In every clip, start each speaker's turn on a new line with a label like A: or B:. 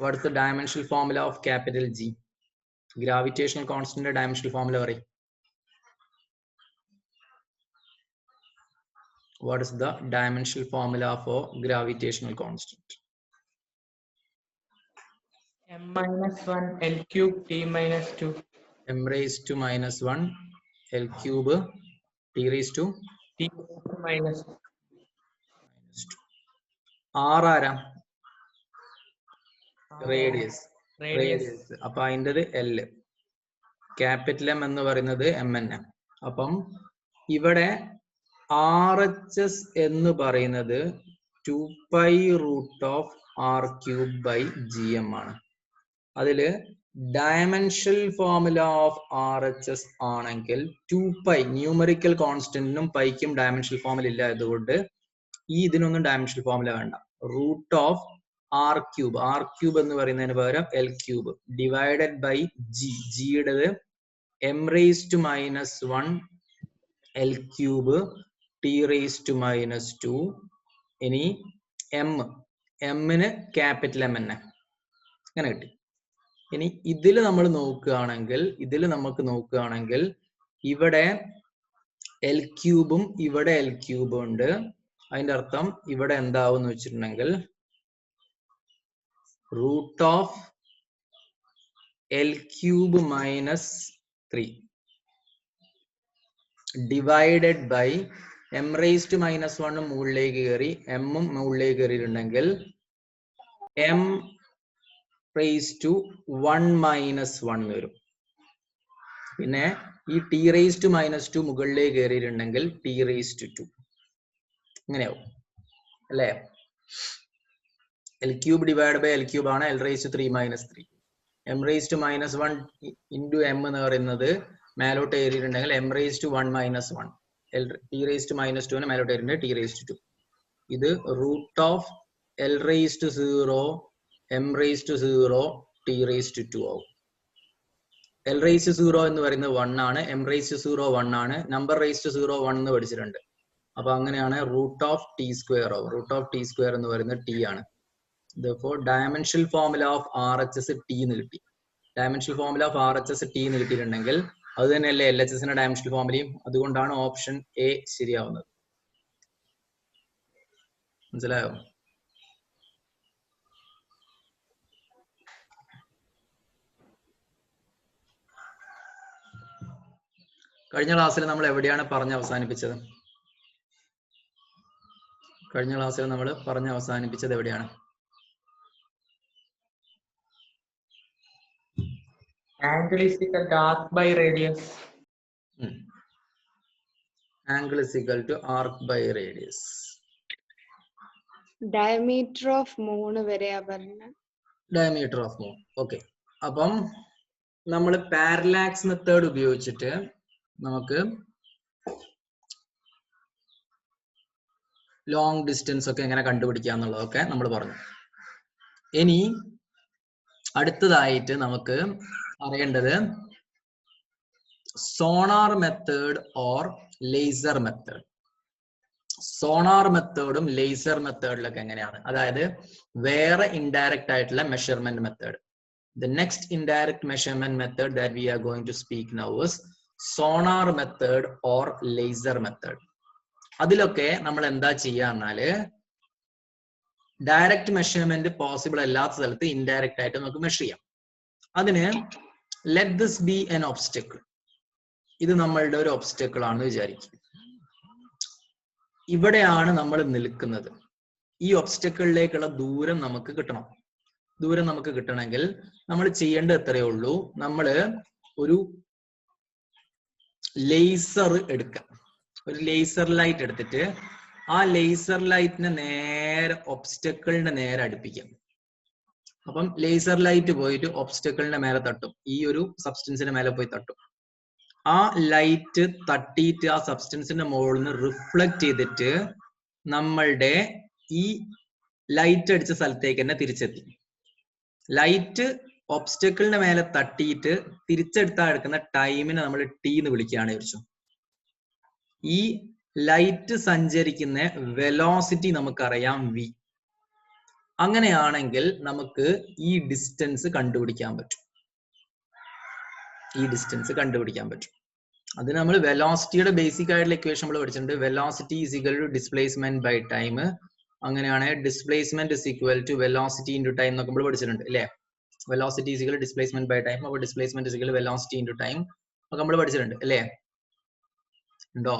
A: What is the dimensional formula of capital G? Gravitational constant dimensional formula പറയും. What is the dimensional formula for gravitational constant?
B: m minus 1 L cube T minus 2.
A: M raised to minus 1 L cube T raised to
B: T minus 2.
A: R ആരാ? Radius.
B: Radius.
A: അപ്പൊ അതിൻ്റെത് L. Capital M എന്ന് പറയുന്നത് M N M. അപ്പം ഇവിടെ RHS എന്ന് പറയുന്നത് 2π√r³ ആണ്. അതില് ഡയമെൻഷണൽ ഫോർമുല ഓഫ് RHS ആണെങ്കിൽ 2π ന്യൂമറിക്കൽ കോൺസ്റ്റന്റിനും പൈക്കും ഡയമെൻഷണൽ ഫോർമുല ഇല്ല. അതുകൊണ്ട് ഇതിനൊന്നും ഡയമെൻഷണൽ ഫോർമുല വേണ്ട. √r³ എന്ന് പറയുന്നതിന് പകരം L³ ഡിവൈഡഡ് ബൈ G. ജിയുടേത് m raised to minus 1 L³ T raised to minus 2. ഇനി എമ്മിന് ക്യാപിറ്റൽ എം തന്നെ അങ്ങനെ കിട്ടി. ഇനി ഇതില് നമ്മൾ നോക്കുകയാണെങ്കിൽ ഇവിടെ L³ ഇവിടെ L³ ഉണ്ട്. അതിന്റെ അർത്ഥം ഇവിടെ എന്താവും എന്ന് വെച്ചിട്ടുണ്ടെങ്കിൽ √L³ minus 3 divided by m raised to minus 1 മുകളിലേക്ക് കയറി m മുകളിലേക്ക് കയറിയിട്ടുണ്ടെങ്കിൽ m raised to 1 minus 1 വരും. പിന്നെ ഈ T raised to minus 2 മുകളിലേക്ക് കയറിയിട്ടുണ്ടെങ്കിൽ T raised to 2 ഇങ്ങനെയാവും അല്ലേ? L³ ഡിവൈഡ് ബൈ L³ ആണ് L raised to 3 minus 3. m raised to minus 1 into m എന്ന് പറയുന്നത് മേലോട്ട് കയറിയിട്ടുണ്ടെങ്കിൽ m raised to 1 minus 1. T raised to minus 2 മേലോട്ട് കയറിയിട്ടുണ്ട് T raised to 2. ഇത് √L raised to 0 m raised to 0 T raised to 2 ആവും. L raised to 0 എന്ന് പറയുന്നത് 1 ആണ്. m raised to 0 1 ആണ്. നമ്പർ raised to 0 1 എന്ന് പഠിച്ചിട്ടുണ്ട്. അപ്പൊ അങ്ങനെയാണ് √T² ആവും. √T² എന്ന് പറയുന്നത് T ആണ്. Therefore dimensional formula of RHS T എന്ന് കിട്ടി. Dimensional formula of RHS T എന്ന് കിട്ടിയിട്ടുണ്ടെങ്കിൽ അത് തന്നെയല്ലേ LHS ഡയമെൻഷണൽ ഫോർമുലയും. അതുകൊണ്ടാണ് ഓപ്ഷൻ എ ശരിയാവുന്നത്. മനസ്സിലായോ? കഴിഞ്ഞ ക്ലാസ്സിൽ നമ്മൾ എവിടെയാണ് പറഞ്ഞ് അവസാനിപ്പിച്ചത്? എവിടെയാണ്?
B: Angle is equal to arc by radius.
A: Angle is equal to arc by radius.
C: Diameter of moon വരെയാ പറഞ്ഞ.
A: Diameter of moon. Okay. അപ്പം നമ്മൾ പാരലാക്സ് മെത്തേഡ് ഉപയോഗിച്ചിട്ട് നമുക്ക് ലോങ് ഡിസ്റ്റൻസ് ഒക്കെ എങ്ങനെ കണ്ടുപിടിക്കുക എന്നുള്ളതൊക്കെ നമ്മൾ പറഞ്ഞു. ഇനി അടുത്തതായിട്ട് നമുക്ക് അറിയേണ്ടത് sonar method or laser method. Sonar മെത്തേഡും ലേസർ മെത്തേഡിലൊക്കെ എങ്ങനെയാണ്, അതായത് വേറെ ഇൻഡയറക്റ്റ് ആയിട്ടുള്ള measurement method. The next indirect measurement method that we are going to speak now is sonar method or laser method. അതിലൊക്കെ നമ്മൾ എന്താ ചെയ്യാന്നാല് ഡയറക്റ്റ് മെഷർമെന്റ് പോസിബിൾ അല്ലാത്ത സ്ഥലത്ത് ഇൻഡയറക്റ്റ് ആയിട്ട് നമുക്ക് മെഷർ ചെയ്യാം. അതിന് let this B N obstacle. ഇത് നമ്മളുടെ ഒരു ഒബ്സ്റ്റക്കിൾ ആണെന്ന് വിചാരിക്കും. ഇവിടെയാണ് നമ്മൾ നിൽക്കുന്നത്. ഈ ഒബ്സ്റ്റക്കിളിലേക്കുള്ള ദൂരം നമുക്ക് കിട്ടണം. ദൂരം നമുക്ക് കിട്ടണമെങ്കിൽ നമ്മൾ ചെയ്യേണ്ടത് എത്രയേ ഉള്ളൂ, നമ്മൾ ഒരു ലേസർ എടുക്കാം. ഒരു ലേസർ ലൈറ്റ് എടുത്തിട്ട് ആ ലേസർ ലൈറ്റിനെ നേരെ ഒബ്സ്റ്റക്കിളിന്റെ നേരെ അടുപ്പിക്കാം. അപ്പം ലേസർ ലൈറ്റ് പോയിട്ട് ഒബ്സ്റ്റക്കിളിന്റെ മേലെ തട്ടും, ഈ ഒരു സബ്സ്റ്റൻസിന്റെ മേലെ പോയി തട്ടും. ആ ലൈറ്റ് തട്ടിയിട്ട് ആ സബ്സ്റ്റൻസിന്റെ മുകളിൽ നിന്ന് റിഫ്ലക്ട് ചെയ്തിട്ട് നമ്മളുടെ ഈ ലൈറ്റ് അടിച്ച സ്ഥലത്തേക്ക് തന്നെ തിരിച്ചെത്തി. ലൈറ്റ് ഒബ്സ്റ്റക്കിളിന്റെ മേലെ തട്ടിയിട്ട് തിരിച്ചെടുത്താൽ എടുക്കുന്ന ടൈമിനെ നമ്മൾ ടി എന്ന് വിളിക്കുകയാണ് വിചാരിച്ചു. ഈ ലൈറ്റ് സഞ്ചരിക്കുന്ന വെലോസിറ്റി നമുക്കറിയാം v. അങ്ങനെയാണെങ്കിൽ നമുക്ക് ഈ ഡിസ്റ്റൻസ് കണ്ടുപിടിക്കാൻ പറ്റും. അത് നമ്മൾ വെലോസിറ്റിയുടെ ബേസിക് ആയിട്ടുള്ള ഇക്വേഷൻ നമ്മൾ പഠിച്ചിട്ടുണ്ട്. Velocity is equal to displacement by time. അങ്ങനെയാണ് displacement is equal to velocity into time എന്നൊക്കെ നമ്മൾ പഠിച്ചിട്ടുണ്ട് അല്ലേ? Velocity is equal to displacement by time. അപ്പോൾ displacement is equal to velocity into time ഒക്കെ നമ്മൾ പഠിച്ചിട്ടുണ്ട് അല്ലേ? ഉണ്ടോ?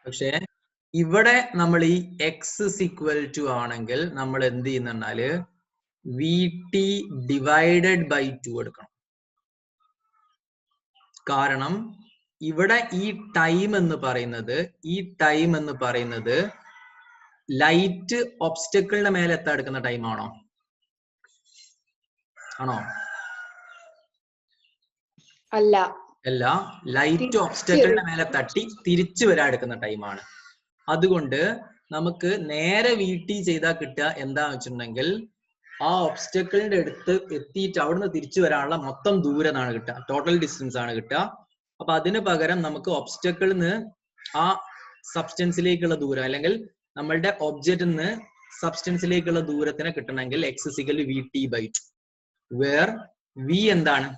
A: പക്ഷേ ഇവിടെ നമ്മൾ ഈ എക്സ് ഇസ് ഈക്വൽ ടു ആണെങ്കിൽ നമ്മൾ എന്ത് ചെയ്യുന്നാല് VT ഡിവൈഡഡ് ബൈ 2 എടുക്കണം. കാരണം ഇവിടെ ഈ ടൈം എന്ന് പറയുന്നത് ലൈറ്റ് ഒബ്സ്റ്റക്കിളിന്റെ മേലെ എത്താൻ എടുക്കുന്ന ടൈം ആണോ?
C: അല്ല,
A: ലൈറ്റ് ഒബ്സ്റ്റക്കിളിന്റെ മേലെ തട്ടി തിരിച്ചു വരാൻ എടുക്കുന്ന ടൈമാണ്. അതുകൊണ്ട് നമുക്ക് നേരെ VT ചെയ്താൽ കിട്ടുക എന്താന്ന് വെച്ചിട്ടുണ്ടെങ്കിൽ ആ ഒബ്സ്റ്റക്കിളിന്റെ അടുത്ത് എത്തിയിട്ട് അവിടുന്ന് തിരിച്ചു വരാനുള്ള മൊത്തം ദൂരമാണ് കിട്ടുക, ടോട്ടൽ ഡിസ്റ്റൻസ് ആണ് കിട്ടുക. അപ്പൊ അതിന് പകരം നമുക്ക് ഒബ്സ്റ്റക്കിളിൽ നിന്ന് ആ സബ്സ്റ്റൻസിലേക്കുള്ള ദൂരം അല്ലെങ്കിൽ നമ്മളുടെ ഒബ്ജക്റ്റിൽ നിന്ന് സബ്സ്റ്റൻസിലേക്കുള്ള ദൂരത്തിനെ കിട്ടണമെങ്കിൽ x is equal to VT by 2, where V എന്താണ്?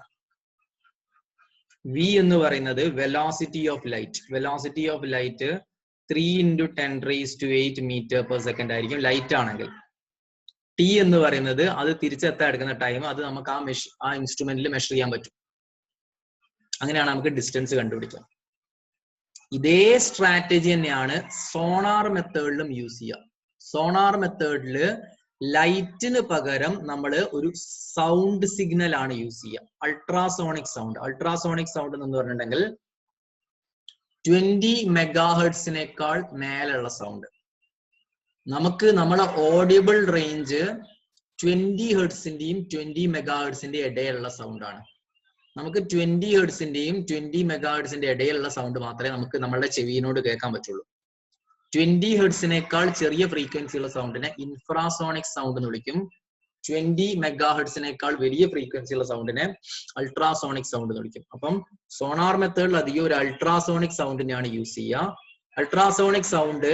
A: V എന്ന് പറയുന്നത് velocity of light 3 × 10⁸ metre per second ആയിരിക്കും ലൈറ്റ് ആണെങ്കിൽ. T എന്ന് പറയുന്നത് അത് തിരിച്ചെത്താൻ എടുക്കുന്ന ടൈം. അത് നമുക്ക് ആ ഇൻസ്ട്രുമെന്റിൽ മെഷർ ചെയ്യാൻ പറ്റും. അങ്ങനെയാണ് നമുക്ക് ഡിസ്റ്റൻസ് കണ്ടുപിടിക്കാം. ഇതേ സ്ട്രാറ്റജി തന്നെയാണ് സോണാർ മെത്തേഡിലും യൂസ് ചെയ്യുക. സോണാർ മെത്തേഡില് ലൈറ്റിന് പകരം നമ്മൾ ഒരു സൗണ്ട് സിഗ്നൽ ആണ് യൂസ് ചെയ്യുക, അൾട്രാസോണിക് സൗണ്ട് എന്ന് പറഞ്ഞിട്ടുണ്ടെങ്കിൽ 20 മെഗാഹെർട്സിനേക്കാൾ മേലുള്ള സൗണ്ട്. നമുക്ക് നമ്മുടെ ഓഡിയബിൾ റേഞ്ച് 20 ഹെർട്സിന്റെയും 20 മെഗാഹെർട്സിന്റെ ഇടയിലുള്ള സൗണ്ട് ആണ്. നമുക്ക് 20 ഹെർട്സിന്റെയും 20 മെഗാഹെർട്സിന്റെ ഇടയിലുള്ള സൗണ്ട് മാത്രമേ നമുക്ക് നമ്മളുടെ ചെവിയിനോട് കേൾക്കാൻ പറ്റുള്ളൂ. 20 ഹെർട്സിനേക്കാൾ ചെറിയ ഫ്രീക്വൻസി ഉള്ള സൗണ്ടിനെ ഇൻഫ്രാസോണിക് സൗണ്ട് എന്ന് വിളിക്കും. 20 മെഗാഹെർട്സിനേക്കാൾ വലിയ ഫ്രീക്വൻസി ഉള്ള സൗണ്ടിനെ അൾട്രാസോണിക് സൗണ്ട് എന്ന് വിളിക്കും. അപ്പം സോണാർ മെത്തേഡിൽ അധികം ഒരു അൾട്രാസോണിക് സൗണ്ടിനെയാണ് യൂസ് ചെയ്യുക. അൾട്രാസോണിക് സൗണ്ട്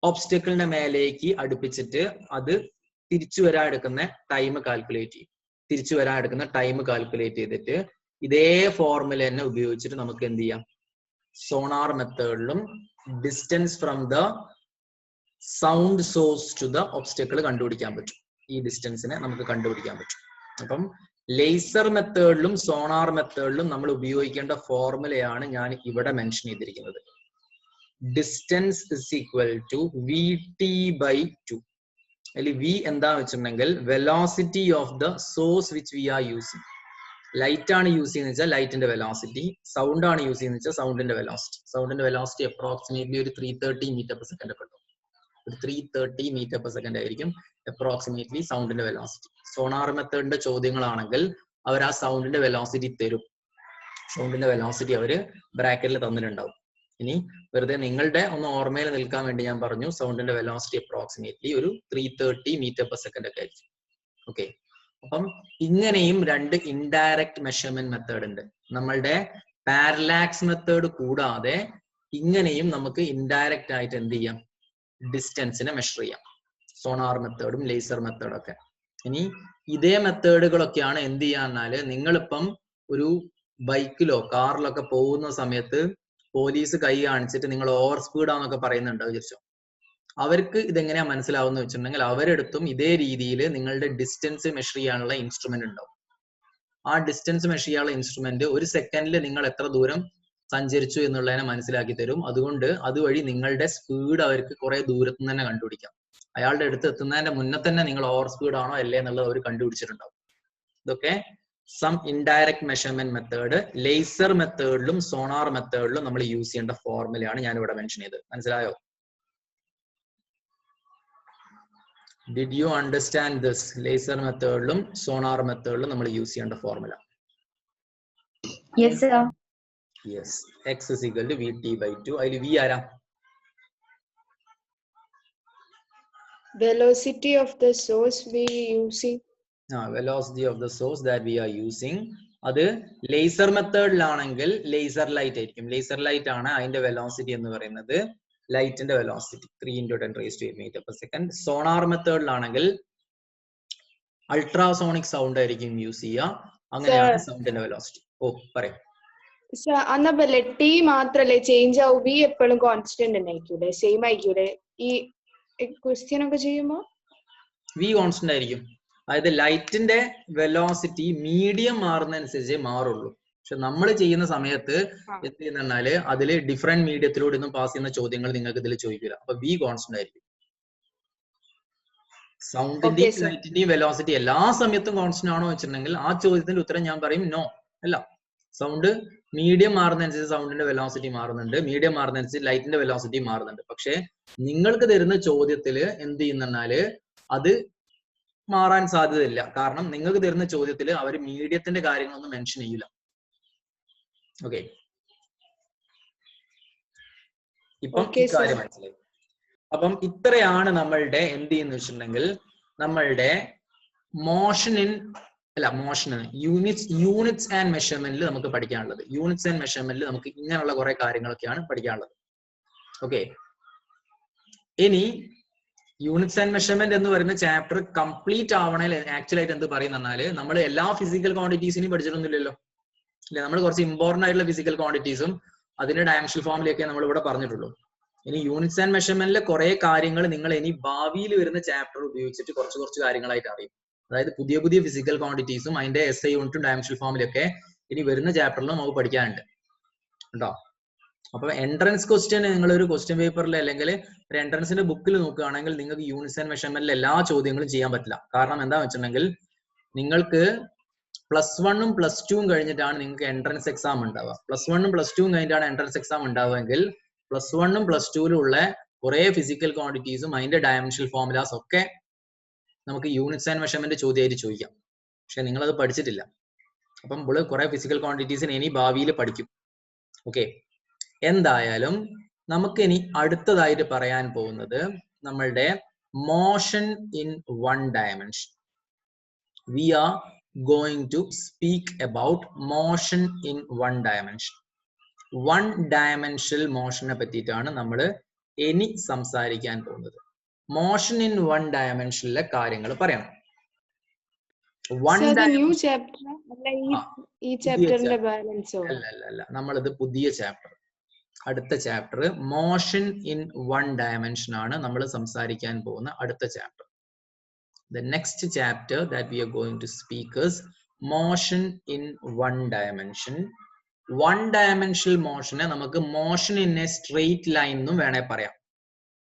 A: ഒബ്സ്റ്റക്കിളിന്റെ മേലേക്ക് അടുപ്പിച്ചിട്ട് അത് തിരിച്ചു വരാൻ എടുക്കുന്ന ടൈം കാൽക്കുലേറ്റ് ചെയ്തിട്ട് ഇതേ ഫോർമുല തന്നെ ഉപയോഗിച്ചിട്ട് നമുക്ക് എന്ത് ചെയ്യാം? സോണാർ മെത്തേഡിലും distance from the sound source to the obstacle കണ്ടുപിടിക്കാൻ പറ്റും. ഈ ഡിസ്റ്റൻസിനെ നമുക്ക് കണ്ടുപിടിക്കാൻ പറ്റും. അപ്പം ലേസർ മെത്തേഡിലും സോണാർ മെത്തേഡിലും നമ്മൾ ഉപയോഗിക്കേണ്ട ഫോർമുലയാണ് ഞാൻ ഇവിടെ മെൻഷൻ ചെയ്തിരിക്കുന്നത്. Distance is equal to VT by 2. അതിൽ V എന്താന്ന് വെച്ചിട്ടുണ്ടെങ്കിൽ velocity of the source which we are using. Light ആണ് യൂസ് ചെയ്യുന്നത് വെച്ചാൽ ലൈറ്റിന്റെ വെലോസിറ്റി, സൗണ്ട് ആണ് യൂസ് ചെയ്യുന്നത് വെച്ചാൽ സൗണ്ടിന്റെ വെലോസിറ്റി അപ്രോക്സിമേറ്റ്ലി ഒരു 330 മീറ്റർ പെർ സെക്കൻഡ് ഒക്കെ ഉണ്ടാവും. ഒരു 330 മീറ്റർ പെർ സെക്കൻഡ് ആയിരിക്കും അപ്രോക്സിമേറ്റ്ലി സൗണ്ടിന്റെ വെലോസിറ്റി. സോണാർ മെത്തേഡിന്റെ ചോദ്യങ്ങളാണെങ്കിൽ അവർ ആ സൗണ്ടിന്റെ വെലോസിറ്റി തരും. സൗണ്ടിന്റെ വെലോസിറ്റി അവര് ബ്രാക്കറ്റിൽ തന്നിട്ടുണ്ടാവും. ഇനി വെറുതെ നിങ്ങളുടെ ഒന്ന് ഓർമ്മയിൽ നിൽക്കാൻ വേണ്ടി ഞാൻ പറഞ്ഞു സൗണ്ടിന്റെ വെലോസിറ്റി അപ്രോക്സിമേറ്റ്ലി ഒരു 330 മീറ്റർ പെർ സെക്കൻഡ് ഒക്കെ ആയിരിക്കും. ഓക്കെ, അപ്പം ഇങ്ങനെയും രണ്ട് ഇൻഡയറക്റ്റ് മെഷർമെന്റ് മെത്തേഡ് ഉണ്ട്. നമ്മളുടെ പാരലാക്സ് മെത്തേഡ് കൂടാതെ ഇങ്ങനെയും നമുക്ക് ഇൻഡയറക്റ്റ് ആയിട്ട് എന്ത് ചെയ്യാം? ഡിസ്റ്റൻസിനെ മെഷർ ചെയ്യാം. സോണാർ മെത്തേഡും ലേസർ മെത്തേഡും ഒക്കെ. ഇനി ഇതേ മെത്തേഡുകളൊക്കെയാണ് എന്ത് ചെയ്യാന്നാല് നിങ്ങളിപ്പം ഒരു ബൈക്കിലോ കാറിലൊക്കെ പോകുന്ന സമയത്ത് പോലീസ് കൈ കാണിച്ചിട്ട് നിങ്ങൾ ഓവർ സ്പീഡാന്നൊക്കെ പറയുന്നുണ്ടോ വിചാരിച്ചോ? അവർക്ക് ഇതെങ്ങനെയാ മനസ്സിലാവുന്ന വെച്ചിട്ടുണ്ടെങ്കിൽ അവരെടുത്തും ഇതേ രീതിയിൽ നിങ്ങളുടെ ഡിസ്റ്റൻസ് മെഷർ ചെയ്യാനുള്ള ഇൻസ്ട്രുമെന്റ് ഉണ്ടാവും. ആ ഡിസ്റ്റൻസ് മെഷർ ചെയ്യാനുള്ള ഇൻസ്ട്രുമെന്റ് ഒരു സെക്കൻഡിൽ നിങ്ങൾ എത്ര ദൂരം സഞ്ചരിച്ചു എന്നുള്ളതിനെ മനസ്സിലാക്കി തരും. അതുകൊണ്ട് അതുവഴി നിങ്ങളുടെ സ്പീഡ് അവർക്ക് കുറെ ദൂരത്തു നിന്ന് തന്നെ കണ്ടുപിടിക്കാം. അയാളുടെ അടുത്ത് എത്തുന്നതിന്റെ മുന്നേ തന്നെ നിങ്ങൾ ഓവർ സ്പീഡ് ആണോ അല്ലേ എന്നുള്ളത് അവർ കണ്ടുപിടിച്ചിട്ടുണ്ടാവും. ഇതൊക്കെ some indirect measurement method. Laser മെത്തേഡിലും സോണാർ മെത്തേഡിലും നമ്മൾ യൂസ് ചെയ്യേണ്ട ഫോർമുലയാണ് ഞാൻ ഇവിടെ മെൻഷൻ ചെയ്തത്. മനസ്സിലായോ? Did you understand this? Laser മെത്തേഡിലും സോണാർ മെത്തേഡിലും നമ്മൾ യൂസ് ചെയ്യേണ്ട formula.
C: Yes, sir.
A: Yes. X is equal to VT by 2. അതിൽ V ആരാ?
C: Velocity of the source we using.
A: Velocity of the source that we are using. അത് laser മെത്തേഡിലാണെങ്കിൽ laser light ആയിരിക്കും. Laser light ആണ് അതിന്റെ velocity എന്ന് പറയുന്നത്. ലൈറ്റിന്റെ വെലോസിറ്റി 3 × 10⁻⁸ m/s. സോണാർ മെത്തേഡിലാണെങ്കിൽ അൾട്രാസോണിക് സൗണ്ട് ആയിരിക്കും യൂസ് ചെയ്യുക. അങ്ങനെയാണ് സൗണ്ടിന്റെ വെലോസിറ്റി. ഓ പറയാം.
C: അന്നപ്പല്ലേ ടി മാത്രല്ലേ ചേഞ്ച് ആവും, വി എപ്പോഴും കോൺസ്റ്റന്റ് തന്നെ ആയിരിക്കൂടെ, സെയിം ആയിരിക്കൂടെ ഈ ക്വസ്റ്റ്യൻ ഒക്കെ ചെയ്യുമ്പോ?
A: വി കോൺസ്റ്റന്റ് ആയിരിക്കും. അതായത് ലൈറ്റിന്റെ വെലോസിറ്റി മീഡിയം മാറുന്നതനുസരിച്ചേ മാറുള്ളൂ. പക്ഷെ നമ്മൾ ചെയ്യുന്ന സമയത്ത് എന്ത് ചെയ്യുന്നാല് അതില് ഡിഫറെന്റ് മീഡിയത്തിലൂടെ ഒന്നും പാസ് ചെയ്യുന്ന ചോദ്യങ്ങൾ നിങ്ങൾക്ക് ഇതിൽ ചോദിക്കില്ല. അപ്പൊ വി കോൺസ്റ്റന്റ് ആയിരിക്കും. സൗണ്ടിന്റെയും ലൈറ്റിന്റെയും വെലോസിറ്റി എല്ലാ സമയത്തും കോൺസ്റ്റന്റ് ആണോ വെച്ചിട്ടുണ്ടെങ്കിൽ ആ ചോദ്യത്തിന്റെ ഉത്തരം ഞാൻ പറയും നോ അല്ല. സൗണ്ട് മീഡിയം മാറുന്നതനുസരിച്ച് സൗണ്ടിന്റെ വെലോസിറ്റി മാറുന്നുണ്ട്, മീഡിയം മാറുന്നതനുസരിച്ച് ലൈറ്റിന്റെ വെലോസിറ്റി മാറുന്നുണ്ട്. പക്ഷെ നിങ്ങൾക്ക് തരുന്ന ചോദ്യത്തിൽ എന്ത് ചെയ്യുന്നാല് അത് മാറാൻ സാധ്യതയില്ല. കാരണം നിങ്ങൾക്ക് തരുന്ന ചോദ്യത്തിൽ അവർ മീഡിയത്തിന്റെ കാര്യങ്ങളൊന്നും മെൻഷൻ ചെയ്യില്ല. ഓക്കെ, ഇപ്പം ഈ കാര്യം മനസ്സിലായി. അപ്പം ഇത്രയാണ് നമ്മളുടെ എന്ത് ചെയ്യുന്ന വെച്ചിട്ടുണ്ടെങ്കിൽ നമ്മളുടെ യൂണിറ്റ്സ് ആൻഡ് മെഷർമെന്റിൽ നമുക്ക് പഠിക്കാനുള്ളത്. യൂണിറ്റ്സ് ആൻഡ് മെഷർമെന്റിൽ നമുക്ക് ഇങ്ങനെയുള്ള കുറെ കാര്യങ്ങളൊക്കെയാണ് പഠിക്കാനുള്ളത്. ഓക്കെ, ഇനി യൂണിറ്റ്സ് ആൻഡ് മെഷർമെന്റ് എന്ന് പറയുന്ന ചാപ്റ്റർ കംപ്ലീറ്റ് ആവണേ ആക്ച്വലി ആയിട്ട് എന്ത് പറയുന്നതിനാല് നമ്മൾ എല്ലാ ഫിസിക്കൽ ക്വാണ്ടിറ്റീസിനും പഠിച്ചിട്ടൊന്നുമില്ലല്ലോ. അല്ലെ, നമ്മൾ കുറച്ച് ഇമ്പോർട്ടന്റ് ആയിട്ടുള്ള ഫിസിക്കൽ ക്വാണ്ടിറ്റീസും അതിന്റെ ഡയമെൻഷണൽ ഫോമിലൊക്കെ നമ്മൾ ഇവിടെ പറഞ്ഞിട്ടുള്ളൂ. ഇനി യൂണിറ്റ്സ് ആൻഡ് മെഷർമെന്റിലെ കുറെ കാര്യങ്ങൾ നിങ്ങൾ ഇനി ഭാവിയിൽ വരുന്ന ചാപ്റ്റർ ഉപയോഗിച്ചിട്ട് കുറച്ച് കാര്യങ്ങളായിട്ട് അറിയും. അതായത് പുതിയ പുതിയ ഫിസിക്കൽ ക്വാണ്ടിറ്റീസും അതിന്റെ SI യൂണിറ്റും ഡയമെൻഷണൽ ഫോമിലൊക്കെ ഇനി വരുന്ന ചാപ്റ്ററിൽ നമുക്ക് പഠിക്കാനുണ്ട് കേട്ടോ. അപ്പൊ എൻട്രൻസ് ക്വസ്റ്റ്യൻ നിങ്ങൾ ഒരു ക്വസ്റ്റ്യൻ പേപ്പറിൽ അല്ലെങ്കിൽ ഒരു എൻട്രൻസിന്റെ ബുക്കിൽ നോക്കുകയാണെങ്കിൽ നിങ്ങൾക്ക് യൂണിറ്റ്സ് ആൻഡ് മെഷർമെന്റിൽ എല്ലാ ചോദ്യങ്ങളും ചെയ്യാൻ പറ്റില്ല. കാരണം എന്താണെന്ന് വെച്ചിട്ടുണ്ടെങ്കിൽ നിങ്ങൾക്ക് +1ഉം +2ഉം കഴിഞ്ഞിട്ടാണ് നിങ്ങൾക്ക് എൻട്രൻസ് എക്സാം ഉണ്ടാവുക. +1ഉം +2ഉം കഴിഞ്ഞിട്ടാണ് എൻട്രൻസ് എക്സാം ഉണ്ടാവുമെങ്കിൽ +1ഉം +2ലും ഉള്ള കുറെ ഫിസിക്കൽ ക്വാണ്ടിറ്റീസും അതിന്റെ ഡയമെൻഷണൽ ഫോർമുലാസ് ഒക്കെ നമുക്ക് യൂണിറ്റ്സ് ആൻഡ് മെഷർമെന്റ് ചോദ്യമായിട്ട് ചോദിക്കാം. പക്ഷെ നിങ്ങളത് പഠിച്ചിട്ടില്ല. അപ്പം നമ്മൾ കുറെ ഫിസിക്കൽ ക്വാണ്ടിറ്റീസിന് ഇനി ഭാവിയിൽ പഠിക്കും. ഓക്കെ, എന്തായാലും നമുക്ക് ഇനി അടുത്തതായിട്ട് പറയാൻ പോകുന്നത് നമ്മളുടെ motion in 1 dimension. We are going to speak about motion in 1 dimension. 1 dimensional മോഷനെ പറ്റിയിട്ടാണ് നമ്മൾ ഇനി സംസാരിക്കാൻ പോകുന്നത്. മോഷൻ ഇൻ 1 dimensionലെ കാര്യങ്ങൾ പറയണം. അല്ല, നമ്മളിത് പുതിയ ചാപ്റ്റർ, അടുത്ത ചാപ്റ്റർ മോഷൻ ഇൻ 1 dimension ആണ് നമ്മൾ സംസാരിക്കാൻ പോകുന്ന അടുത്ത chapter. The next chapter that we are going to speak is motion in 1 dimension. 1 dimensional മോഷനെ നമുക്ക് motion in A straight line എന്നും വേണേ പറയാം.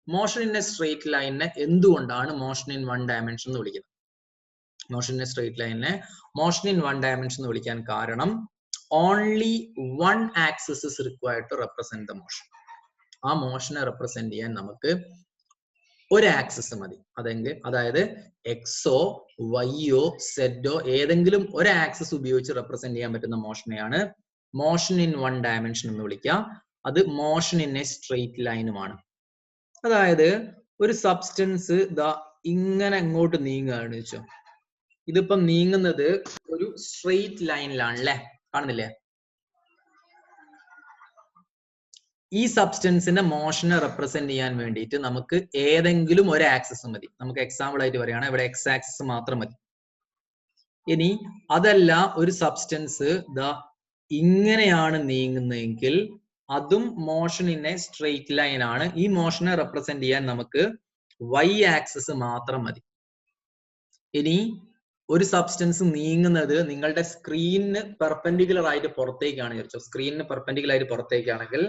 A: മോഷൻ ഇൻ എ സ്ട്രെയിറ്റ് ലൈനിനെ എന്തുകൊണ്ടാണ് മോഷൻ ഇൻ 1 dimension എന്ന് വിളിക്കുന്നത്? മോഷൻ ഇൻ എ സ്ട്രെയിറ്റ് ലൈനിനെ motion in 1 dimension എന്ന് വിളിക്കാൻ കാരണം only one axis is required to represent the motion. ആ മോഷനെ റെപ്രസെന്റ് ചെയ്യാൻ നമുക്ക് ഒരു ആക്സിസ് മതി. അതായത് എക്സോ വൈയോ സെഡോ ഏതെങ്കിലും ഒരു ആക്സിസ് ഉപയോഗിച്ച് റെപ്രസെന്റ് ചെയ്യാൻ പറ്റുന്ന മോഷനെയാണ് മോഷൻ ഇൻ 1 dimension എന്ന് വിളിക്കുക. അത് മോഷൻ ഇൻ എ സ്ട്രെയിറ്റ് ലൈനുമാണ്. അതായത് ഒരു സബ്സ്റ്റൻസ് ഇങ്ങനെ അങ്ങോട്ട് നീങ്ങുകയാണ് വെച്ചോ. ഇതിപ്പം നീങ്ങുന്നത് ഒരു സ്ട്രെയിറ്റ് ലൈനിലാണല്ലേ, കാണുന്നില്ലേ? ഈ സബ്സ്റ്റൻസിന്റെ മോഷനെ റെപ്രസെന്റ് ചെയ്യാൻ വേണ്ടിയിട്ട് നമുക്ക് ഏതെങ്കിലും ഒരു ആക്സിസ് മതി. നമുക്ക് എക്സാമ്പിൾ ആയിട്ട് പറയുകയാണ്, ഇവിടെ എക്സ് ആക്സിസ് മാത്രം മതി. ഇനി അതല്ല ഒരു സബ്സ്റ്റൻസ് ഇങ്ങനെയാണ് നീങ്ങുന്നതെങ്കിൽ അതും motion in A straight line ആണ്. ഈ മോഷനെ റെപ്രസെന്റ് ചെയ്യാൻ നമുക്ക് വൈ ആക്സിസ് മാത്രം മതി. ഇനി ഒരു സബ്സ്റ്റൻസ് നീങ്ങുന്നത് നിങ്ങളുടെ സ്ക്രീനിന് പെർപെൻഡിക്കുലർ ആയിട്ട് പുറത്തേക്കാണ് വിചാരിച്ചോ. സ്ക്രീനിന് പെർപെൻഡിക്കുലർ ആയിട്ട് പുറത്തേക്കാണെങ്കിൽ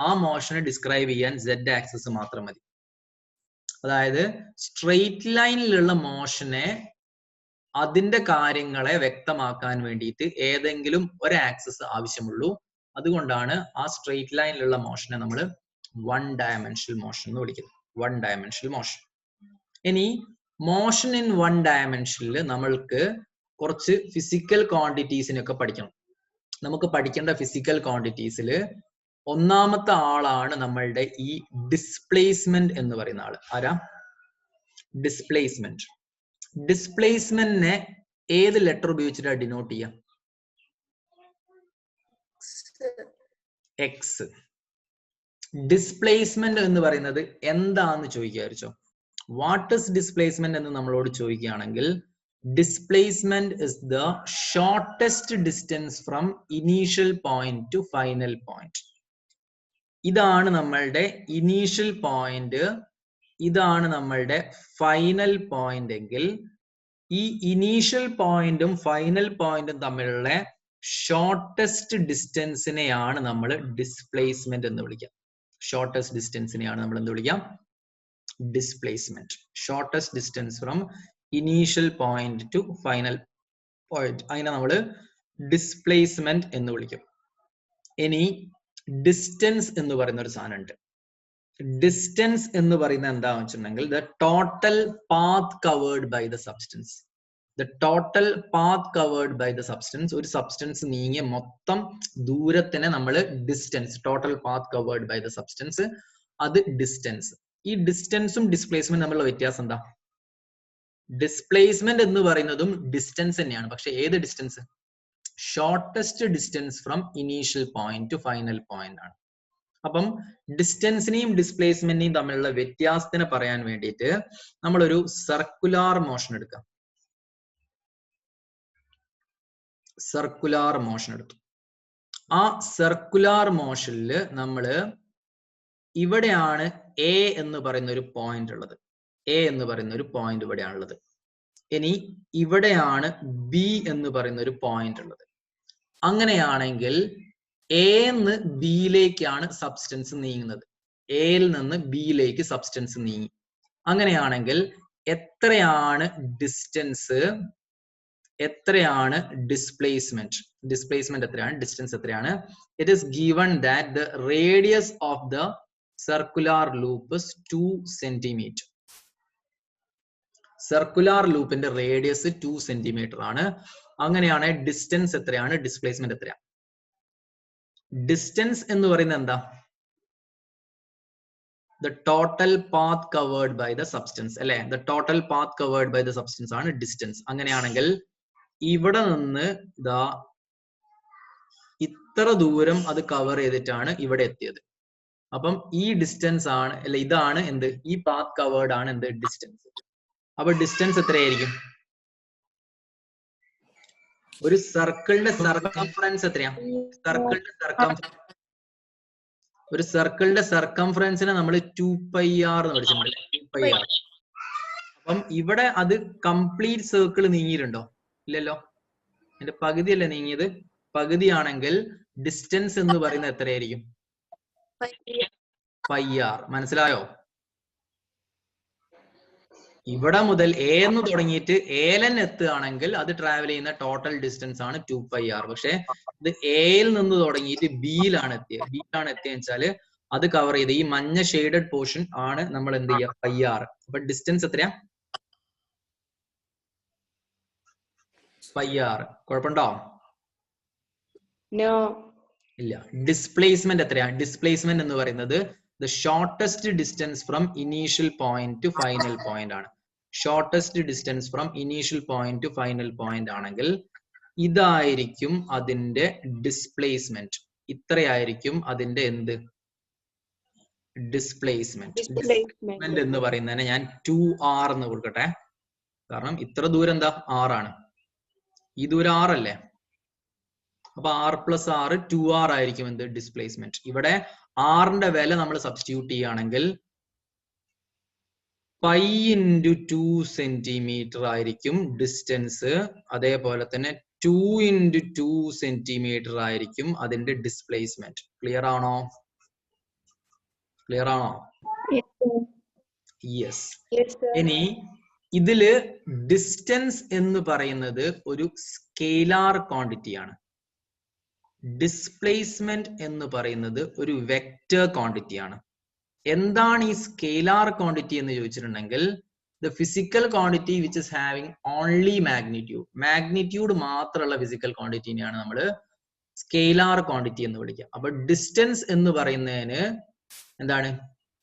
A: ആ മോഷനെ ഡിസ്ക്രൈബ് ചെയ്യാൻ Z ആക്സിസ് മാത്രം മതി. അതായത് സ്ട്രെയിറ്റ് ലൈനിലുള്ള മോഷനെ അതിന്റെ കാര്യങ്ങളെ വ്യക്തമാക്കാൻ വേണ്ടിയിട്ട് ഏതെങ്കിലും ഒരു ആക്സിസ് ആവശ്യമുള്ളൂ. അതുകൊണ്ടാണ് ആ സ്ട്രെയിറ്റ് ലൈനിലുള്ള മോഷനെ നമ്മൾ 1 dimensional മോഷൻ എന്ന് വിളിക്കുന്നത്. 1 dimensional മോഷൻ. ഇനി മോഷൻ ഇൻ 1 dimensionൽ നമ്മൾക്ക് കുറച്ച് ഫിസിക്കൽ ക്വാണ്ടിറ്റീസിനൊക്കെ പഠിക്കണം. നമുക്ക് പഠിക്കേണ്ട ഫിസിക്കൽ ക്വാണ്ടിറ്റീസിൽ ഒന്നാമത്തെ ആളാണ് നമ്മളുടെ ഈ ഡിസ്പ്ലേസ്മെന്റ് എന്ന് പറയുന്ന ആള്. ആരാ? ഡിസ്പ്ലേസ്മെന്റ്. ഡിസ്പ്ലേസ്മെന്റിനെ ഏത് ലെറ്റർ ഉപയോഗിച്ചിട്ടാണ് ഡിനോട്ട് ചെയ്യാം? എക്സ്. ഡിസ്പ്ലേസ്മെന്റ് എന്ന് പറയുന്നത് എന്താന്ന് ചോദിക്കാറിച്ചോ. വാട്ട് ഇസ് ഡിസ്പ്ലേസ്മെന്റ് എന്ന് നമ്മളോട് ചോദിക്കുകയാണെങ്കിൽ displacement is the shortest distance from initial point two final point. ഇതാണ് നമ്മളുടെ ഇനീഷ്യൽ പോയിന്റ്, ഇതാണ് നമ്മളുടെ ഫൈനൽ പോയിന്റ് എങ്കിൽ ഈ ഇനീഷ്യൽ പോയിന്റും ഫൈനൽ പോയിന്റും തമ്മിലുള്ള ഷോർട്ടസ്റ്റ് ഡിസ്റ്റൻസിനെയാണ് നമ്മൾ ഡിസ്പ്ലേസ്മെന്റ് എന്ന് വിളിക്കുക. ഷോർട്ടസ്റ്റ് ഡിസ്റ്റൻസിനെയാണ് നമ്മൾ എന്ത് വിളിക്കാം? Displacement. Shortest distance from initial point two final point, അതിനെ നമ്മൾ ഡിസ്പ്ലേസ്മെന്റ് എന്ന് വിളിക്കും. ഇനി ഡിസ്റ്റൻസ് എന്ന് പറയുന്ന ഒരു സാധനം ഉണ്ട്. ഡിസ്റ്റൻസ് എന്ന് പറയുന്നത് എന്താണെന്ന് വെച്ചിട്ടുണ്ടെങ്കിൽ the total path covered by the substance. The total path covered by the substance, ഒരു സബ്സ്റ്റൻസ് നീങ്ങിയ മൊത്തം ദൂരത്തിനെ നമ്മൾ distance, total path covered by the substance, അത് ഡിസ്റ്റൻസ്. ഈ ഡിസ്റ്റൻസും ഡിസ്പ്ലേസ്മെന്റ് തമ്മിലുള്ള വ്യത്യാസം എന്താ? ഡിസ്പ്ലേസ്മെന്റ് എന്ന് പറയുന്നതും ഡിസ്റ്റൻസ് തന്നെയാണ്, പക്ഷെ ഏത് distance? Shortest distance from initial point two final point ആണ്. അപ്പം ഡിസ്റ്റൻസിനെയും ഡിസ്പ്ലേസ്മെന്റിനെയും തമ്മിലുള്ള വ്യത്യാസത്തിനെ പറയാൻ വേണ്ടിയിട്ട് നമ്മളൊരു സർക്കുലാർ മോഷൻ എടുക്കാം. സർക്കുലാർ മോഷൻ എടുത്തു. ആ സർക്കുലാർ മോഷനിൽ നമ്മള് ഇവിടെയാണ് എ എന്ന് പറയുന്ന ഒരു പോയിന്റ് ഉള്ളത്. എ എന്ന് പറയുന്ന ഒരു പോയിന്റ് ഇവിടെയാണുള്ളത്. ഇനി ഇവിടെയാണ് ബി എന്ന് പറയുന്ന ഒരു പോയിന്റ് ഉള്ളത്. അങ്ങനെയാണെങ്കിൽ എന്ന് ബിയിലേക്കാണ് സബ്സ്റ്റൻസ് നീങ്ങുന്നത്. എയിൽ നിന്ന് ബിയിലേക്ക് സബ്സ്റ്റൻസ് നീങ്ങി. അങ്ങനെയാണെങ്കിൽ എത്രയാണ് ഡിസ്റ്റൻസ്, എത്രയാണ് ഡിസ്പ്ലേസ്മെന്റ്? ഡിസ്പ്ലേസ്മെന്റ് എത്രയാണ്, ഡിസ്റ്റൻസ് എത്രയാണ്? It is given that the radius of the circular loop is 2 centimetre. Circular ലൂപ്പിന്റെ റേഡിയസ് 2 സെന്റിമീറ്റർ ആണ്. അങ്ങനെയാണെങ്കിൽ ഡിസ്റ്റൻസ് എത്രയാണ്, ഡിസ്പ്ലേസ്മെന്റ് എത്രയാണ്? ഡിസ്റ്റൻസ് എന്ന് പറയുന്നത് എന്താ? The total path covered by the substance അല്ലെ? The total path covered by the substance ആണ് ഡിസ്റ്റൻസ്. അങ്ങനെയാണെങ്കിൽ ഇവിടെ നിന്ന് ദാ ഇത്ര ദൂരം അത് കവർ ചെയ്തിട്ടാണ് ഇവിടെ എത്തിയത്. അപ്പം ഈ ഡിസ്റ്റൻസ് ആണ്, അല്ലെ ഇതാണ് എന്ത്, ഈ പാത്ത് കവേർഡ് ആണ് എന്ത്, ഡിസ്റ്റൻസ്. അപ്പൊ ഡിസ്റ്റൻസ് എത്രയായിരിക്കും? ഒരു സർക്കിളിന്റെ സർക്കംഫറൻസ് എത്രയാ? ഒരു സർക്കിളിന്റെ സർക്കംഫറൻസിനെ നമ്മൾ 2πr എന്ന് വിളിച്ചിട്ടുണ്ട്. 2πr. അപ്പം ഇവിടെ അത് കംപ്ലീറ്റ് സർക്കിൾ നീങ്ങിയിട്ടുണ്ടോ? ഇല്ലല്ലോ, എന്റെ പകുതിയല്ലേ നീങ്ങിയത്. പകുതിയാണെങ്കിൽ ഡിസ്റ്റൻസ് എന്ന് പറയുന്നത് എത്രയായിരിക്കും? πr. മനസ്സിലായോ? ഇവിടെ മുതൽ എ എന്ന് തുടങ്ങിയിട്ട് ഏലൻ എത്തുകയാണെങ്കിൽ അത് ട്രാവൽ ചെയ്യുന്ന ടോട്ടൽ ഡിസ്റ്റൻസ് ആണ് 2πr. പക്ഷെ ഇത് എയിൽ നിന്ന് തുടങ്ങിയിട്ട് ബിയിലാണ് എത്തിയത്. ബിയിലാണ് എത്തിയെന്ന് വെച്ചാല് അത് കവർ ചെയ്ത് ഈ മഞ്ഞ ഷെയ്ഡഡ് പോർഷൻ ആണ് നമ്മൾ എന്ത് ചെയ്യുക, πr. അപ്പൊ ഡിസ്റ്റൻസ് എത്രയാ? πr. കുഴപ്പമുണ്ടോ? ഇല്ല. ഡിസ്പ്ലേസ്മെന്റ് എത്രയാ? ഡിസ്പ്ലേസ്മെന്റ് എന്ന് പറയുന്നത് the shortest distance from initial point to final point ആണ്. Shortest distance from initial point two final point ആണെങ്കിൽ ഇതായിരിക്കും അതിന്റെ ഡിസ്പ്ലേസ്മെന്റ്. ഇത്രയായിരിക്കും അതിന്റെ എന്ത്, ഡിസ്പ്ലേസ്മെന്റ് എന്ന് പറയുന്നതിനെ ഞാൻ 2r എന്ന് കൊടുക്കട്ടെ. കാരണം ഇത്ര ദൂരം എന്താ, r ആണ്. ഈ ദൂരം r അല്ലേ? അപ്പൊ r പ്ലസ് r 2r ആയിരിക്കും എന്ത്, ഡിസ്പ്ലേസ്മെന്റ്. ഇവിടെ r-ന്റെ വില നമ്മൾ സബ്സ്റ്റിറ്റ്യൂട്ട് ചെയ്യുകയാണെങ്കിൽ π × 2 സെന്റിമീറ്റർ ആയിരിക്കും ഡിസ്റ്റൻസ്. അതേപോലെ തന്നെ 2 × 2 സെന്റിമീറ്റർ ആയിരിക്കും അതിന്റെ ഡിസ്പ്ലേസ്മെന്റ്. ക്ലിയർ ആണോ? ക്ലിയർ ആണോ? യെസ്. ഇനി ഇതില് ഡിസ്റ്റൻസ് എന്ന് പറയുന്നത് ഒരു സ്കെയിലാർ ക്വാണ്ടിറ്റി ആണ്. ഡിസ്പ്ലേസ്മെന്റ് എന്ന് പറയുന്നത് ഒരു വെക്റ്റർ ക്വാണ്ടിറ്റി ആണ്. എന്താണ് ഈ സ്കെയിലാർ ക്വാണ്ടിറ്റി എന്ന് ചോദിച്ചിട്ടുണ്ടെങ്കിൽ the physical quantity which is having only magnitude. Magnitude മാത്രമുള്ള ഫിസിക്കൽ ക്വാണ്ടിറ്റിനെയാണ് നമ്മൾ സ്കെയിലാർ ക്വാണ്ടിറ്റി എന്ന് വിളിക്കുക. അപ്പൊ ഡിസ്റ്റൻസ് എന്ന് പറയുന്നതിന് എന്താണ്,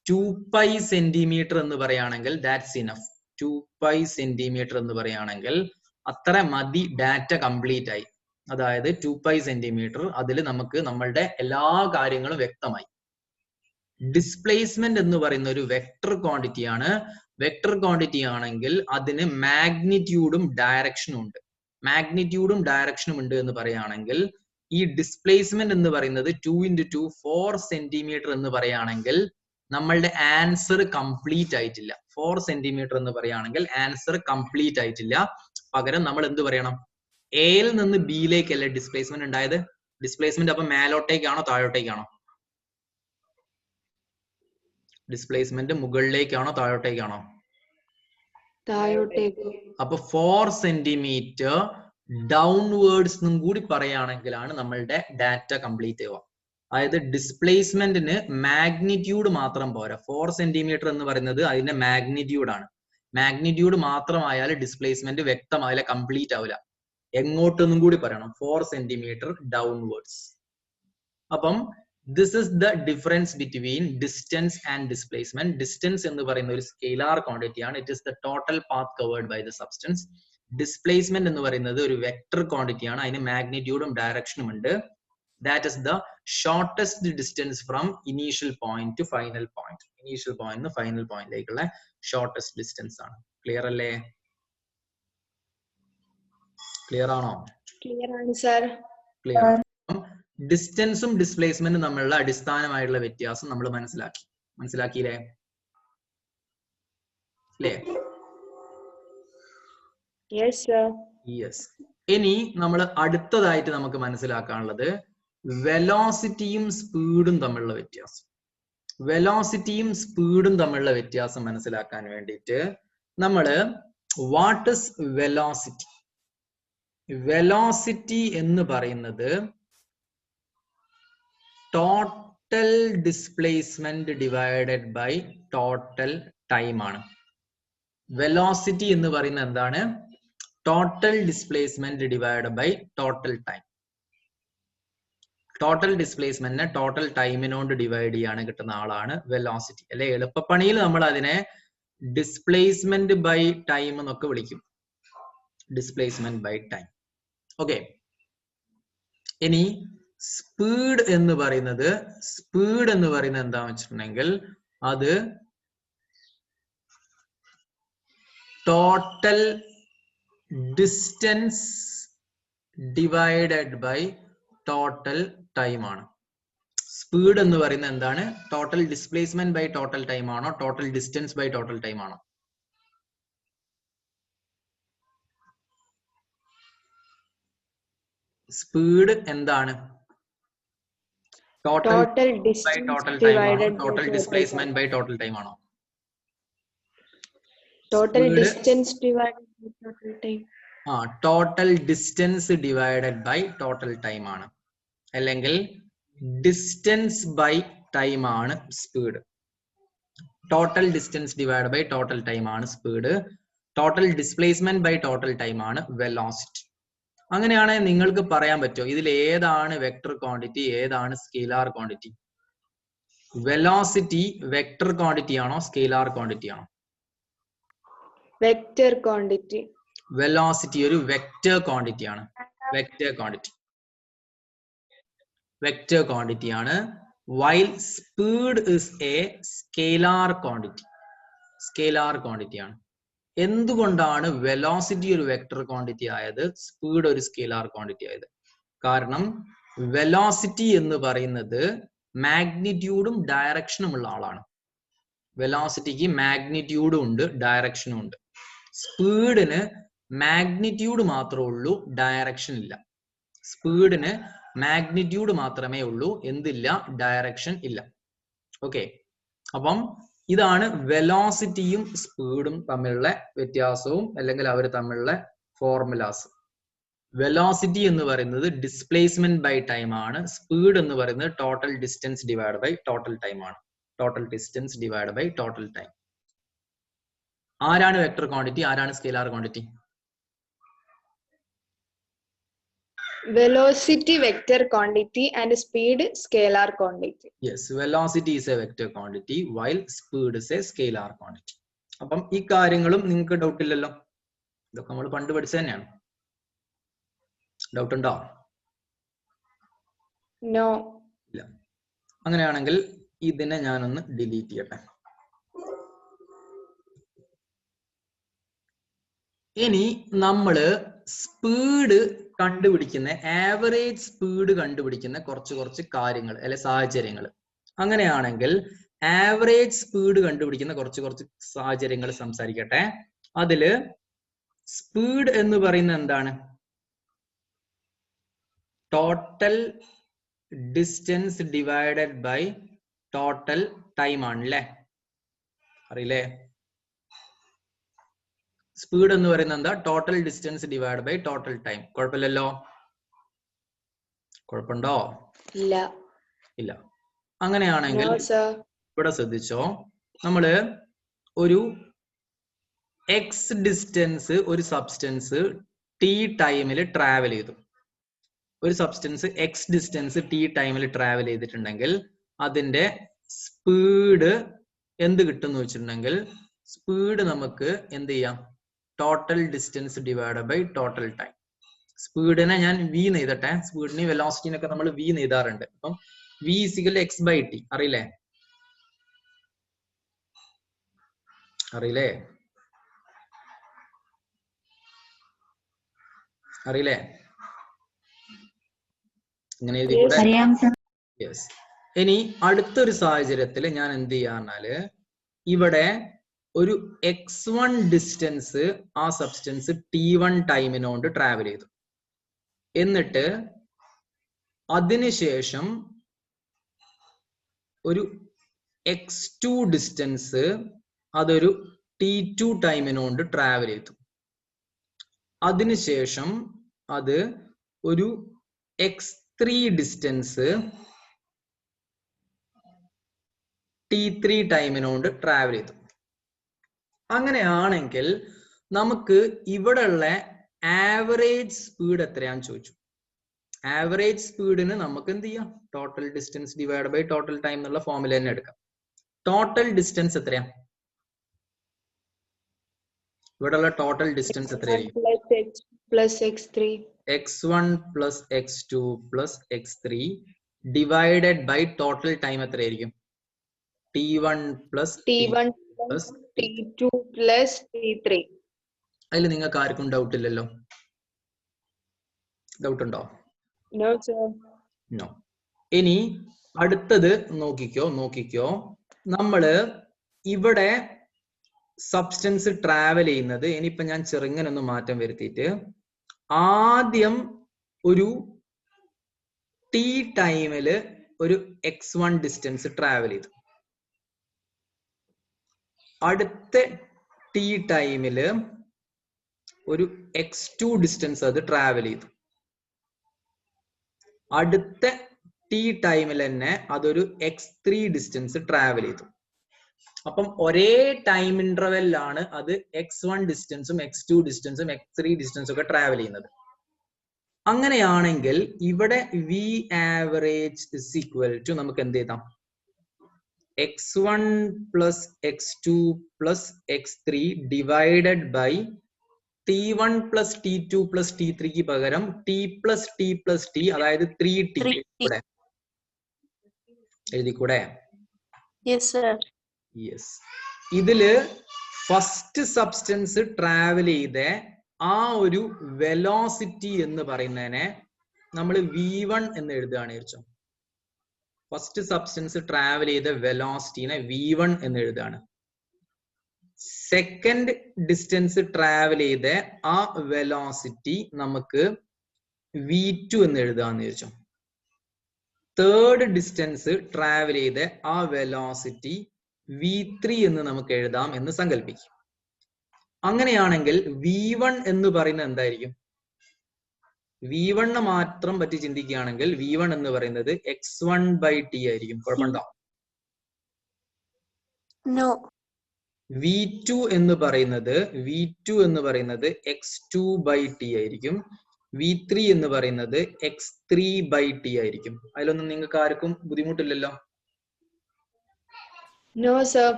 A: 2π സെന്റിമീറ്റർ എന്ന് പറയുകയാണെങ്കിൽ ദാറ്റ്സ് ഇനഫ്. 2π സെന്റിമീറ്റർ എന്ന് പറയുകയാണെങ്കിൽ അത്ര മതി, ഡാറ്റ കംപ്ലീറ്റ് ആയി. അതായത് 2π സെന്റിമീറ്റർ, അതിൽ നമുക്ക് നമ്മളുടെ എല്ലാ കാര്യങ്ങളും വ്യക്തമായി. ഡിസ്പ്ലേസ്മെന്റ് എന്ന് പറയുന്ന ഒരു വെക്ടർ ക്വാണ്ടിറ്റി ആണ്. വെക്ടർ ക്വാണ്ടിറ്റി ആണെങ്കിൽ അതിന് മാഗ്നിറ്റ്യൂഡും ഡയറക്ഷനും ഉണ്ട്. മാഗ്നിറ്റ്യൂഡും ഡയറക്ഷനും ഉണ്ട് എന്ന് പറയുകയാണെങ്കിൽ ഈ ഡിസ്പ്ലേസ്മെന്റ് എന്ന് പറയുന്നത് 2 × 2 4 സെന്റിമീറ്റർ എന്ന് പറയുകയാണെങ്കിൽ നമ്മളുടെ ആൻസർ കംപ്ലീറ്റ് ആയിട്ടില്ല. 4 സെന്റിമീറ്റർ എന്ന് പറയുകയാണെങ്കിൽ ആൻസർ കംപ്ലീറ്റ് ആയിട്ടില്ല. പകരം നമ്മൾ എന്ത് പറയണം? എയിൽ നിന്ന് ബിയിലേക്കല്ലേ ഡിസ്പ്ലേസ്മെന്റ് ഉണ്ടായത്? ഡിസ്പ്ലേസ്മെന്റ് അപ്പൊ മേലോട്ടേക്കാണോ താഴോട്ടേക്കാണോ? ഡിസ്പ്ലേസ്മെന്റ് മുകളിലേക്കാണോ താഴോട്ടേക്കാണോ?
C: താഴോട്ടേക്ക്.
A: അപ്പൊ 4 സെന്റിമീറ്റർ ഡൗൺവേർഡ്സ് എന്നും കൂടി പറയുകയാണെങ്കിലാണ് നമ്മളുടെ ഡാറ്റ കംപ്ലീറ്റ് ആവുക. അതായത് ഡിസ്പ്ലേസ്മെന്റിന് മാഗ്നിറ്റ്യൂഡ് മാത്രം പോരാ. 4 സെന്റിമീറ്റർ എന്ന് പറയുന്നത് അതിന്റെ മാഗ്നിറ്റ്യൂഡ് ആണ്. മാഗ്നിറ്റ്യൂഡ് മാത്രമായാൽ ഡിസ്പ്ലേസ്മെന്റ് വ്യക്തമായാലും കംപ്ലീറ്റ് ആവില്ല. എങ്ങോട്ടെന്നും കൂടി പറയണം. 4 സെന്റിമീറ്റർ ഡൗൺവേർഡ്സ്. അപ്പം this is the difference between distance and displacement. Distance എന്ന് പറയുന്ന ഒരു സ്കെയിലാർ ക്വാണ്ടിറ്റി ആണ്. It is the total path covered by the substance. Displacement എന്ന് പറയുന്നത് ഒരു വെക്ടർ ക്വാണ്ടിറ്റി ആണ്. അതിന് മാഗ്നിറ്റ്യൂഡും ഡയറക്ഷനും ഉണ്ട്. That is the shortest distance from initial point to final point. Initial point നിന്ന് final point ലേക്കുള്ള shortest distance ആണ്. ക്ലിയർ അല്ലേ? ക്ലിയർ ആണോ?
C: ക്ലിയർ ആണ് സർ.
A: ക്ലിയർ. ഡിസ്റ്റൻസും ഡിസ്പ്ലേസ്മെന്റും തമ്മിലുള്ള അടിസ്ഥാനമായിട്ടുള്ള വ്യത്യാസം നമ്മൾ മനസ്സിലാക്കിയില്ലേ? അല്ലേ?
C: Yes sir.
A: യെസ്. ഇനി നമ്മൾ അടുത്തതായിട്ട് നമുക്ക് മനസ്സിലാക്കാനുള്ളത് വെലോസിറ്റിയും സ്പീഡും തമ്മിലുള്ള വ്യത്യാസം. വെലോസിറ്റിയും സ്പീഡും തമ്മിലുള്ള വ്യത്യാസം മനസ്സിലാക്കാൻ വേണ്ടിയിട്ട് നമ്മള് വാട്ട് ഇസ് വെലോസിറ്റി? വെലോസിറ്റി എന്ന് പറയുന്നത് total displacement divided by total time ആണ്. വെലോസിറ്റി എന്ന് പറയുന്നത് എന്താണ്? Total displacement divided by total time. Total ഡിസ്പ്ലേസ്മെന്റിനെ ടോട്ടൽ ടൈമിനോട് ഡിവൈഡ് ചെയ്യാണ് കിട്ടുന്ന ആളാണ് വെലോസിറ്റി. അല്ലെ? എളുപ്പപ്പണിയിൽ നമ്മൾ അതിനെ ഡിസ്പ്ലേസ്മെന്റ് ബൈ ടൈം എന്നൊക്കെ വിളിക്കും. Displacement by time. ഓക്കെ. ഇനി സ്പീഡ് എന്ന് പറയുന്നത് എന്താന്ന് വെച്ചിട്ടുണ്ടെങ്കിൽ അത് total distance divided by total time ആണ്. സ്പീഡ് എന്ന് പറയുന്നത് എന്താണ്? Total displacement by total time ആണോ total distance by total time ആണോ? സ്പീഡ് എന്താണ്? Total distance by total time ആണോ total displacement by total time ആണോ?
C: Total distance divided by total time.
A: Total distance divided by total time ആണ്. അല്ലെങ്കിൽ distance by time ആണ് speed. Total distance divide by total time ആണ് speed. Total displacement by total time ആണ് velocity. അങ്ങനെയാണെങ്കിൽ നിങ്ങൾക്ക് പറയാൻ പറ്റുമോ ഇതിൽ ഏതാണ് വെക്ടർ ക്വാണ്ടിറ്റി, ഏതാണ് scalar quantity? Velocity vector quantity ആണോ സ്കെയിലാർ ക്വാണ്ടിറ്റി ആണോ?
C: Vector quantity.
A: വെലോസിറ്റി ഒരു വെക്ടർ ക്വാണ്ടിറ്റി ആണ്. വെക്ടർ ക്വാണ്ടിറ്റി ആണ്. While speed is a scalar quantity ആണ്. എന്തുകൊണ്ടാണ് വെലോസിറ്റി ഒരു വെക്ടർ ക്വാണ്ടിറ്റി ആയത്, സ്പീഡ് ഒരു സ്കെയിലാർ ക്വാണ്ടിറ്റി ആയത്? കാരണം വെലോസിറ്റി എന്ന് പറയുന്നത് മാഗ്നിറ്റ്യൂഡും ഡയറക്ഷനും ഉള്ള ആളാണ്. വെലോസിറ്റിക്ക് മാഗ്നിറ്റ്യൂഡും ഉണ്ട് ഡയറക്ഷനും ഉണ്ട്. സ്പീഡിന് മാഗ്നിറ്റ്യൂഡ് മാത്രമേ ഉള്ളൂ, ഡയറക്ഷൻ ഇല്ല. സ്പീഡിന് മാഗ്നിറ്റ്യൂഡ് മാത്രമേ ഉള്ളൂ, എന്തില്ല? ഡയറക്ഷൻ ഇല്ല. ഓക്കെ. അപ്പം ഇതാണ് വെലോസിറ്റിയും സ്പീഡും തമ്മിലുള്ള വ്യത്യാസവും അല്ലെങ്കിൽ അവർ തമ്മിലുള്ള ഫോർമുലാസ്. വെലോസിറ്റി എന്ന് പറയുന്നത് ഡിസ്പ്ലേസ്മെന്റ് ബൈ ടൈം ആണ്. സ്പീഡ് എന്ന് പറയുന്നത് total distance divide by total time ആണ്. Total distance divide by total time. ആരാണ് വെക്ടർ ക്വാണ്ടിറ്റി, ആരാണ് scalar quantity?
C: Velocity vector quantity and speed scalar quantity.
A: Yes, velocity is a vector quantity while speed is a scalar quantity. അപ്പം ഈ കാര്യങ്ങളും നിങ്ങൾക്ക് doubt ഇല്ലല്ലോ? ഇതൊക്കെ നമ്മൾ പണ്ട് പഠിച്ചു തന്നെയാണ്. ഡൗട്ട് ഉണ്ടോ?
C: No.
A: ഇല്ല. അങ്ങനെയാണെങ്കിൽ ഇതിനെ ഞാനൊന്ന് ഡിലീറ്റ് ചെയ്യട്ടെ. ഇനി നമ്മള് സ്പീഡ് കണ്ടുപിടിക്കുന്ന ആവറേജ് സ്പീഡ് കണ്ടുപിടിക്കുന്ന കുറച്ച് കാര്യങ്ങൾ അല്ലെ സാഹചര്യങ്ങൾ. അങ്ങനെയാണെങ്കിൽ ആവറേജ് സ്പീഡ് കണ്ടുപിടിക്കുന്ന കുറച്ച് സാഹചര്യങ്ങൾ സംസാരിക്കട്ടെ. അതില് സ്പീഡ് എന്ന് പറയുന്നത് എന്താണ്? Total distance divided by total time ആണല്ലേ? അറിയില്ലേ? സ്പീഡ് എന്ന് പറയുന്നത് എന്താ? Total distance divide by total time. കുഴപ്പമില്ലല്ലോ? കുഴപ്പമുണ്ടോ?
C: ഇല്ല.
A: ഇല്ല. അങ്ങനെയാണെങ്കിൽ
C: No, sir.
A: ഇവിടെ ശ്രദ്ധിച്ചോ, നമ്മള് ഒരു എക്സ് ഡിസ്റ്റൻസ് ഒരു സബ്സ്റ്റൻസ് ടി ടൈമിൽ ട്രാവൽ ചെയ്തു. ഒരു സബ്സ്റ്റൻസ് എക്സ് ഡിസ്റ്റൻസ് ടി ടൈമിൽ ട്രാവൽ ചെയ്തിട്ടുണ്ടെങ്കിൽ അതിന്റെ സ്പീഡ് എന്ത് കിട്ടും എന്ന് വെച്ചിട്ടുണ്ടെങ്കിൽ, സ്പീഡ് നമുക്ക് എന്ത് ചെയ്യാം? Total distance divide by total time. സ്പീഡിനെ ഞാൻ വി എഴുതട്ടെ. സ്പീഡിനെ വെലോസിറ്റിനൊക്കെ നമ്മൾ വി എഴുതാറുണ്ട്. അപ്പം V equal to X by T. അറിയില്ലേ? അറിയില്ലേ? അറിയില്ലേ? ഇങ്ങനെ എഴുതി കൂടെ? യെസ്. ഇനി അടുത്തൊരു സാഹചര്യത്തിൽ ഞാൻ എന്ത് ചെയ്യാന്നാല്, ഇവിടെ ഒരു x1 ഡിസ്റ്റൻസ് ആ സബ്സ്റ്റൻസ് t1 ടൈമിനോണ്ട് ട്രാവൽ ചെയ്തു. എന്നിട്ട് അതിനുശേഷം ഒരു x2 ഡിസ്റ്റൻസ് അതൊരു t2 ടൈമിനോണ്ട് ട്രാവൽ ചെയ്തു. അതിനുശേഷം അത് ഒരു x3 ഡിസ്റ്റൻസ് t3 ടൈമിനോണ്ട് ട്രാവൽ ചെയ്തു. അങ്ങനെയാണെങ്കിൽ നമുക്ക് ഇവിടെയുള്ള ആവറേജ് സ്പീഡ് എത്രയാന്ന് ചോദിച്ചു. ആവറേജ് സ്പീഡിന് നമുക്ക് എന്ത് ചെയ്യാം? Total distance divide by total time എന്നുള്ള ഫോർമുല തന്നെ എടുക്കാം. ടോട്ടൽ ഡിസ്റ്റൻസ് എത്രയാ? ഇവിടെയുള്ള ടോട്ടൽ ഡിസ്റ്റൻസ് എത്രയായിരിക്കും? x1 plus x2 plus x3 divided by total time എത്രയായിരിക്കും? t1 plus
C: T1 plus T2 plus T3.
A: അതിൽ നിങ്ങൾക്ക് ആർക്കും ഡൗട്ട് ഇല്ലല്ലോ? ഡൗട്ട് ഉണ്ടോ?
C: No, sir.
A: നോ. ഇനി അടുത്തത് നോക്കിക്കോ. നമ്മള് ഇവിടെ സബ്സ്റ്റൻസ് ട്രാവൽ ചെയ്യുന്നത്, ഇനിയിപ്പോ ഞാൻ ചെറുങ്ങനൊന്ന് മാറ്റം വരുത്തിയിട്ട് ആദ്യം ഒരു ടി ടൈമില് ഒരു x1 ഡിസ്റ്റൻസ് ട്രാവൽ ചെയ്തു. അടുത്ത ടി ടൈമില് ഒരു x2 ഡിസ്റ്റൻസ് അത് ട്രാവൽ ചെയ്തു. അടുത്ത ടി ടൈമിൽ തന്നെ അതൊരു x3 ഡിസ്റ്റൻസ് ട്രാവൽ ചെയ്തു. അപ്പം ഒരേ ടൈം ഇന്റർവെല്ലാണ് അത് x1 ഡിസ്റ്റൻസും x2 ഡിസ്റ്റൻസും x3 ഡിസ്റ്റൻസും ഒക്കെ ട്രാവൽ ചെയ്യുന്നത്. അങ്ങനെയാണെങ്കിൽ ഇവിടെ V average is equal to നമുക്ക് എന്ത് ചെയ്താം? x1 plus x2 plus x3 divided by t1 plus t2 plus t3 പകരം t plus t plus t, അതായത് 3t കൂടെ എഴുതിക്കൂടെ? യെസ്. ഇതില് ഫസ്റ്റ് സബ്സ്റ്റൻസ് ട്രാവൽ ചെയ്ത ആ ഒരു വെലോസിറ്റി എന്ന് പറയുന്നതിനെ നമ്മൾ v1 എന്ന് എഴുതുകയാണ് വെച്ചോ. ഫസ്റ്റ് സബ്സ്റ്റൻസ് ട്രാവൽ ചെയ്ത വെലോസിറ്റിനെ v1 എന്ന് എഴുതുകയാണ്. സെക്കൻഡ് ഡിസ്റ്റൻസ് ട്രാവൽ ചെയ്ത ആ വെലോസിറ്റി നമുക്ക് v2 എന്ന് എഴുതാന്ന് വെച്ചോ. തേർഡ് ഡിസ്റ്റൻസ് ട്രാവൽ ചെയ്ത ആ വെലോസിറ്റി v3 എന്ന് നമുക്ക് എഴുതാം എന്ന് സങ്കല്പിക്കും. അങ്ങനെയാണെങ്കിൽ v1 എന്ന് പറയുന്നത് എന്തായിരിക്കും? v1 മാത്രം പറ്റി ചിന്തിക്കുകയാണെങ്കിൽ v1 എന്ന് പറയുന്നത് x1 by t ആയിരിക്കും. കുഴപ്പമുണ്ടോ? v2 എന്ന് പറയുന്നത് x2 by t ആയിരിക്കും. v3 എന്ന് പറയുന്നത് x3 by t ആയിരിക്കും. അതിലൊന്നും നിങ്ങൾക്ക് ആർക്കും ബുദ്ധിമുട്ടില്ലല്ലോ?
C: No, sir.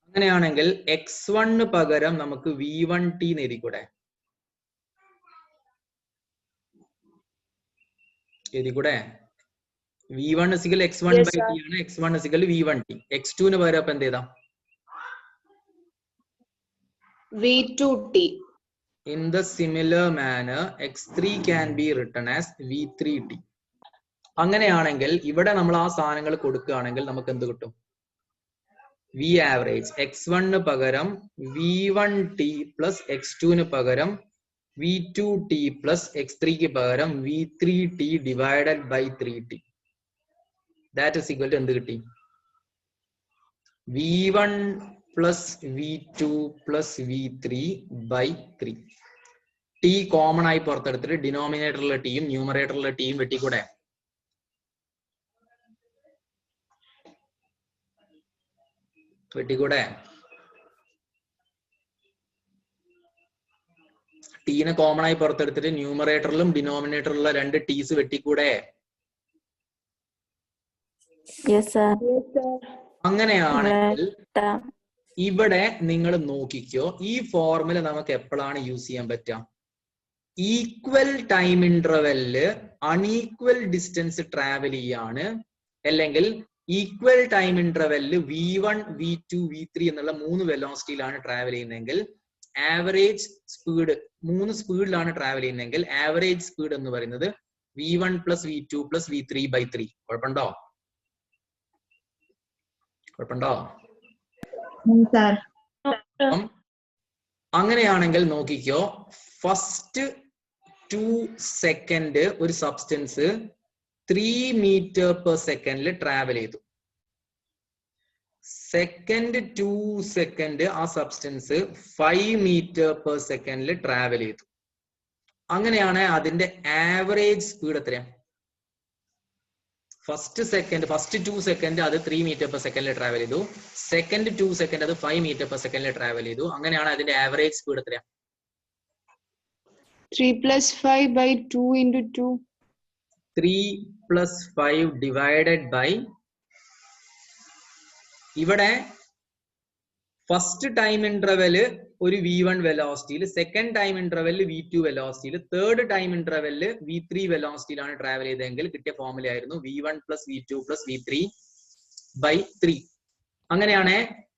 A: അങ്ങനെയാണെങ്കിൽ x1 പകരം നമുക്ക് v1t എഴുതിക്കൂടെ? v1 = x1
C: Yes,
A: by
C: sir.
A: t ആണ്, x1 = v1t. x2 ന് പകരം അപ്പൊ എന്ത് ചെയ്താ?
C: V2t.
A: In the similar manner, x3 can be written as v3t. അങ്ങനെയാണെങ്കിൽ ഇവിടെ നമ്മൾ ആ സാധനങ്ങൾ കൊടുക്കുകയാണെങ്കിൽ നമുക്ക് എന്ത് കിട്ടും? v average x1 ന് പകരം v1t plus x2 ന് പകരം v2t plus x3 ക്ക് പകരം v3t divided by 3t. That is equal to എന്ത് കിട്ടി? v1 plus v2 plus v3 by 3. t common ആയി പുറത്തെടുത്തിട്ട് ഡിനോമിനേറ്ററിലെ ടിയും ന്യൂമറേറ്ററിലെ ടിയും വെട്ടിക്കൂടെ? വെട്ടിക്കൂടെ? ടീനെ കോമൺ ആയി പുറത്തെടുത്തിട്ട് ന്യൂമറേറ്ററിലും ഡിനോമിനേറ്ററിലുള്ള രണ്ട് ടീസ് വെട്ടിക്കൂടെ? അങ്ങനെയാണെങ്കിൽ ഇവിടെ നിങ്ങൾ നോക്കിക്കോ, ഈ ഫോർമുല നമുക്ക് എപ്പോഴാണ് യൂസ് ചെയ്യാൻ പറ്റുക? ഈക്വൽ ടൈം ഇന്റർവെല്ലില് അൺഈക്വൽ ഡിസ്റ്റൻസ് ട്രാവൽ ചെയ്യാണ്, അല്ലെങ്കിൽ equal time ഇന്റർവെല്ലില് v1 v2 v3 എന്നുള്ള 3 വെലോസിറ്റിയിലാണ് ട്രാവൽ ചെയ്യുന്നതെങ്കിൽ ആവറേജ് സ്പീഡ് 3 സ്പീഡിലാണ് ട്രാവൽ ചെയ്യുന്നതെങ്കിൽ ആവറേജ് സ്പീഡ് എന്ന് പറയുന്നത് v1 plus v2 plus v3 by 3. കുഴപ്പമുണ്ടോ? കുഴപ്പമുണ്ടോ? അങ്ങനെയാണെങ്കിൽ നോക്കിക്കോ, ഫസ്റ്റ് 2 സെക്കൻഡ് ഒരു substance 3 meter per second travel ചെയ്തു. സെക്കൻഡ് 2 സെക്കൻഡ് ആ substance 5 meter per second travel ചെയ്തു. അങ്ങനെയാണ് അതിന്റെ ആവറേജ് സ്പീഡ് എത്രയാണ്? ഫസ്റ്റ് 2 സെക്കൻഡ് അത് 3 meter per second ട്രാവൽ ചെയ്തു. സെക്കൻഡ് 2 സെക്കൻഡ് അത് 5 meter per second ട്രാവൽ ചെയ്തു. അങ്ങനെയാണ് അതിന്റെ ആവറേജ് സ്പീഡ് എത്രയാണ്?
C: 3 plus 5 by 2 into 2.
A: 3 plus 5 divided by, ഇവിടെ ഫസ്റ്റ് ടൈം ഇന്റർവെല് ഒരു v1 വെലോസിറ്റിയിൽ, സെക്കൻഡ് ടൈം ഇന്റർവെല് v2 വെലോസിറ്റിയിൽ, തേർഡ് ടൈം ഇന്റർവെല് v3 വെലോസിറ്റിയിലാണ് ട്രാവൽ ചെയ്തതെങ്കിൽ കിട്ടിയ ഫോർമുല ആയിരുന്നു v1 plus v2 plus v3 by 3. അങ്ങനെയാണ്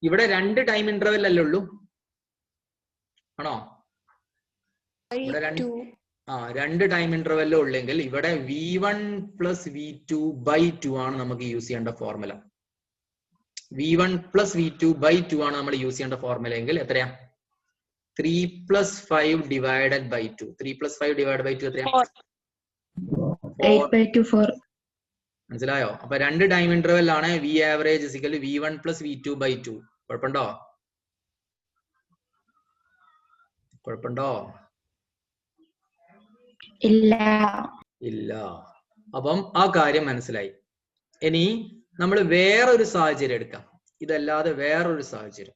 A: ഇവിടെ 2 ടൈം ഇന്റർവെൽ അല്ലേ ഉള്ളൂ, ആണോ? ഇവിടെ 2 ടൈം ഇന്റർവെല്ലോ ഉള്ളെങ്കിൽ ഇവിടെ v1 plus v2 by 2 ആണ് നമുക്ക് യൂസ് ചെയ്യേണ്ട formula. v1 plus v2 by 2 ആണ് നമ്മൾ യൂസ് ചെയ്യേണ്ട ഫോർമുല എങ്കിൽ എത്രയാ? 3 plus 5 divided by 2. 3 plus 5 divided by 2 എത്രയാ?
D: 8 by 2 4.
A: മനസ്സിലായോ? അപ്പൊ 2 ടൈം ഇന്റർവെൽ ആണ് v average is equal to v1 plus v2 by 2. കുഴപ്പമുണ്ടോ? കുഴപ്പമുണ്ടോ? ഇല്ല. അപ്പം ആ കാര്യം മനസ്സിലായി. ഇനി നമ്മൾ വേറൊരു സാഹചര്യം എടുക്കാം, ഇതല്ലാതെ വേറൊരു സാഹചര്യം.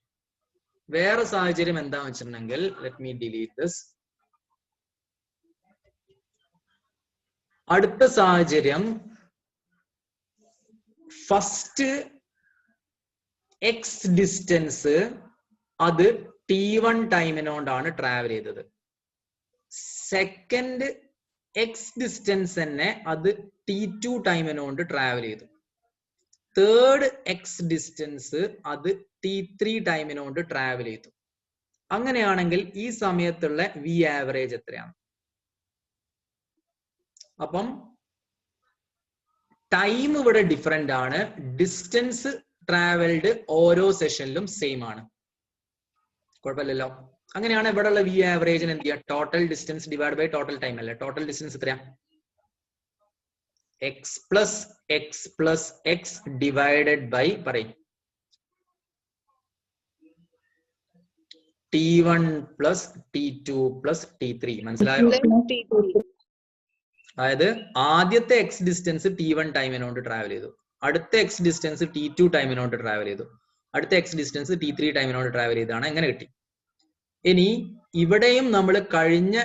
A: വേറെ സാഹചര്യം എന്താന്ന് വെച്ചിട്ടുണ്ടെങ്കിൽ, ലെറ്റ് മീ ഡിലീറ്റ് ദിസ്. അടുത്ത സാഹചര്യം, ഫസ്റ്റ് എക്സ് ഡിസ്റ്റൻസ് അത് t1 ടൈമിനോണ്ടാണ് ട്രാവൽ ചെയ്തത്. സെക്കൻഡ് എക്സ് ഡിസ്റ്റൻസ് തന്നെ അത് t2 ടൈമിനോണ്ട് ട്രാവൽ ചെയ്തു. തേർഡ് എക്സ് ഡിസ്റ്റൻസ് അത് t3 ടൈമിനോണ്ട് ട്രാവൽ ചെയ്തു. അങ്ങനെയാണെങ്കിൽ ഈ സമയത്തുള്ള v ആവറേജ് എത്രയാണ്? അപ്പം ടൈം ഇവിടെ ഡിഫറെന്റ് ആണ്, ഡിസ്റ്റൻസ് ട്രാവൽഡ് ഓരോ സെഷനിലും സെയിം ആണ്. കുഴപ്പമില്ലല്ലോ. അങ്ങനെയാണ് ഇവിടെ ഉള്ള v ആവറേജിന് എന്ത് ചെയ്യുക? Total distance divide by total time അല്ലേ? ടോട്ടൽ ഡിസ്റ്റൻസ് എത്രയാ? x plus x divided by പറയും t1 plus t2 plus t3. മനസ്സിലായോ? അതായത് ആദ്യത്തെ എക്സ് ഡിസ്റ്റൻസ് t1 ടൈമിനോണ്ട് ട്രാവൽ ചെയ്തു, അടുത്ത എക്സ് ഡിസ്റ്റൻസ് t2 ടൈമിനോണ്ട് ട്രാവൽ ചെയ്തു, അടുത്ത എക്സ് ഡിസ്റ്റൻസ് t3 ടൈമിനോണ്ട് ട്രാവൽ ചെയ്താണ്. എങ്ങനെ കിട്ടി? ഇനി ഇവിടെയും നമ്മൾ കഴിഞ്ഞ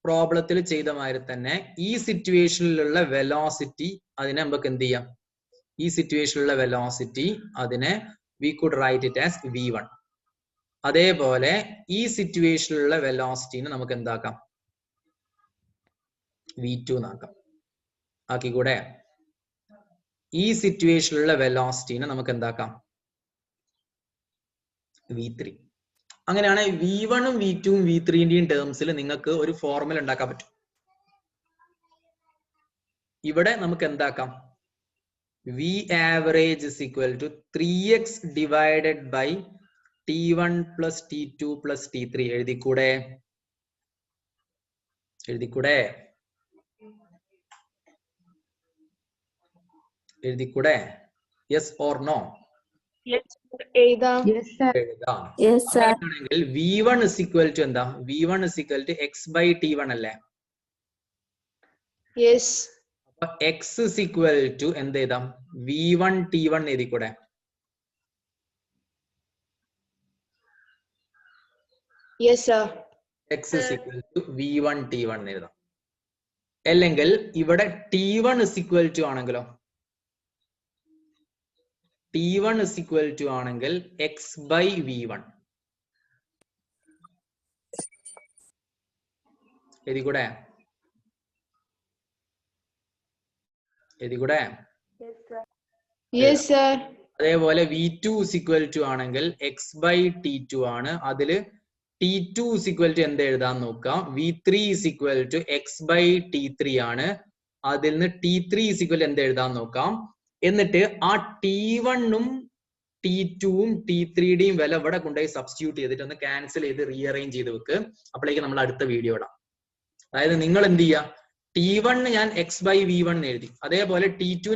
A: പ്രോബ്ലത്തിൽ ചെയ്ത മാതിരി തന്നെ ഈ സിറ്റുവേഷനിലുള്ള വെലോസിറ്റി അതിനെ നമുക്ക് എന്ത് ചെയ്യാം? ഈ സിറ്റുവേഷനിലുള്ള വെലോസിറ്റി അതിനെ we could write it as v1. അതേപോലെ ഈ സിറ്റുവേഷനിലുള്ള വെലോസിറ്റിനെ നമുക്ക് എന്താക്കാം? v2 എന്നാക്കാം. ആക്കിക്കൂടെ? ഈ സിറ്റുവേഷനിലുള്ള വെലോസിറ്റിനെ നമുക്ക് എന്താക്കാം? v3. അങ്ങനെയാണ് v1ഉം v2ഉം v3ന്റെയും ടേംസിൽ നിങ്ങൾക്ക് ഒരു ഫോർമുല ഉണ്ടാക്കാൻ പറ്റും. ഇവിടെ നമുക്ക് എന്താക്കാം? v average is equal to 3x divided by t1 plus t2 plus t3 എഴുതിക്കൂടെ? yes or no?
C: എഴുതാം.
D: Yes, sir.
A: എഴുതാം.
E: Yes, sir.
A: അങ്ങനെയാണെങ്കിൽ v1 is equal to എന്താ? v1 is equal to x by t1 അല്ലേ?
C: Yes.
A: അപ്പൊ x is equal to എന്ത് എഴുതാം? v1 t1 എഴുതിക്കൂടെ?
C: Yes, sir.
A: x is equal to v1 t1 എഴുതാം. അല്ലെങ്കിൽ ഇവിടെ t1 is equal to ആണെങ്കിലോ? t1 is equal to ആണെങ്കിൽ x by v1 എഴുതിക്കൂടെ?
C: Yes, sir.
A: അതേപോലെ v2 is equal to ആണെങ്കിൽ x by t2 ആണ്. അതില് t2 is equal to എന്ത് എഴുതാൻ നോക്കാം? v3 is equal to x by t3 ആണ്. അതിൽ നിന്ന് t3 is equal to എന്ത് എഴുതാൻ നോക്കാം. എന്നിട്ട് ആ t1ഉം t2ഉം t3യുടെയും വില ഇവിടെ കൊണ്ടുപോയി സബ്സ്റ്റിറ്റ്യൂട്ട് ചെയ്തിട്ട് ഒന്ന് ക്യാൻസൽ ചെയ്ത് റീഅറേഞ്ച് ചെയ്ത് വെക്ക്. അപ്പോഴേക്ക് നമ്മൾ അടുത്ത വീഡിയോ ഇടാം. അതായത് നിങ്ങൾ എന്ത് ചെയ്യുക? t1 ഞാൻ x by v1 എഴുതി, അതേപോലെ t2